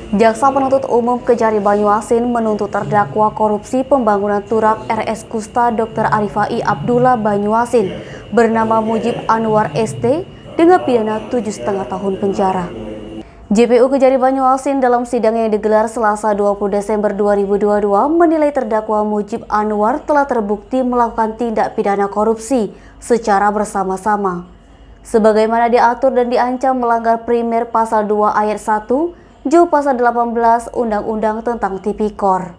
Jaksa Penuntut Umum Kejari Banyuasin menuntut terdakwa korupsi pembangunan turap RS Kusta Dr. Arifai Abdullah Banyuasin bernama Mujib Anwar ST dengan pidana 7,5 tahun penjara. JPU Kejari Banyuasin dalam sidang yang digelar Selasa 20 Desember 2022 menilai terdakwa Mujib Anwar telah terbukti melakukan tindak pidana korupsi secara bersama-sama, sebagaimana diatur dan diancam melanggar primer pasal 2 ayat 1 Ju pasal 18 Undang-Undang tentang Tipikor.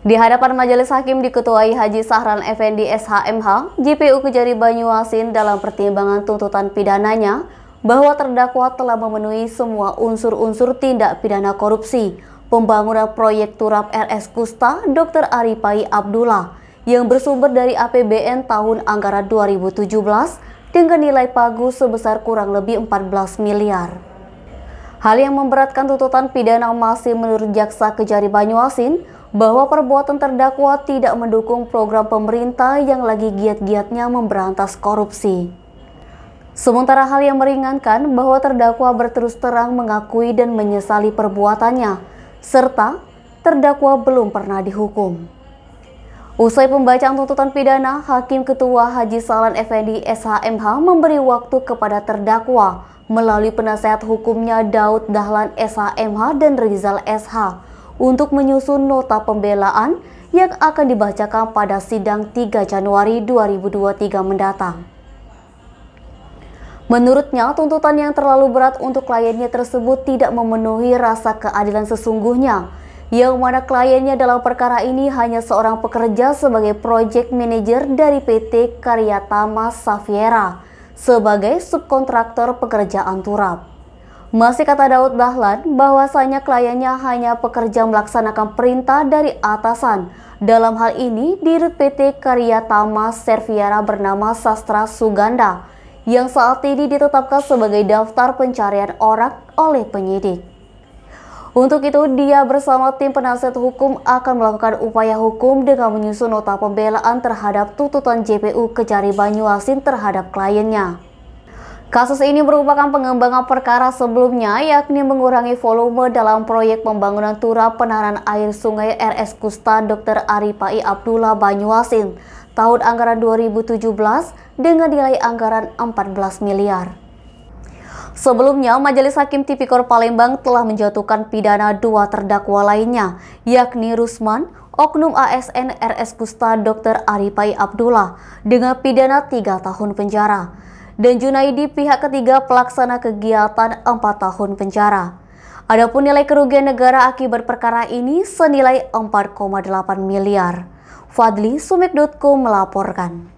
Di hadapan majelis hakim diketuai Haji Sahran Effendi SHMH, JPU Kejari Banyuasin dalam pertimbangan tuntutan pidananya bahwa terdakwa telah memenuhi semua unsur-unsur tindak pidana korupsi pembangunan proyek turap RS Kusta Dr. Arifai Abdullah yang bersumber dari APBN tahun anggaran 2017 dengan nilai pagu sebesar kurang lebih 14 miliar. Hal yang memberatkan tuntutan pidana masih menurut Jaksa Kejari Banyuasin bahwa perbuatan terdakwa tidak mendukung program pemerintah yang lagi giat-giatnya memberantas korupsi. Sementara hal yang meringankan bahwa terdakwa berterus terang mengakui dan menyesali perbuatannya, serta terdakwa belum pernah dihukum. Usai pembacaan tuntutan pidana, Hakim Ketua Haji Sahran Effendi SHMH memberi waktu kepada terdakwa melalui penasehat hukumnya Daud Dahlan SHMH dan Rizal SH untuk menyusun nota pembelaan yang akan dibacakan pada sidang 3 Januari 2023 mendatang. Menurutnya, tuntutan yang terlalu berat untuk kliennya tersebut tidak memenuhi rasa keadilan sesungguhnya, yang mana kliennya dalam perkara ini hanya seorang pekerja sebagai project manager dari PT Karyatama Safiera sebagai subkontraktor pekerjaan turap. Masih kata Daud Dahlan bahwasanya kliennya hanya pekerja melaksanakan perintah dari atasan. Dalam hal ini dirut PT Karyatama Safiera bernama Sastra Suganda yang saat ini ditetapkan sebagai daftar pencarian orang oleh penyidik. Untuk itu, dia bersama tim penasihat hukum akan melakukan upaya hukum dengan menyusun nota pembelaan terhadap tuntutan JPU Kejari Banyuasin terhadap kliennya. Kasus ini merupakan pengembangan perkara sebelumnya, yakni mengurangi volume dalam proyek pembangunan turap penahanan air sungai RS Kusta Dr. Arifai Abdullah Banyuasin tahun anggaran 2017 dengan nilai anggaran 14 miliar. Sebelumnya, Majelis Hakim Tipikor Palembang telah menjatuhkan pidana 2 terdakwa lainnya, yakni Rusman, oknum ASN RS Kusta Dr. Arifai Abdullah dengan pidana 3 tahun penjara, dan Junaidi pihak ketiga pelaksana kegiatan 4 tahun penjara. Adapun nilai kerugian negara akibat perkara ini senilai 4,8 miliar. Fadli Sumek.com melaporkan.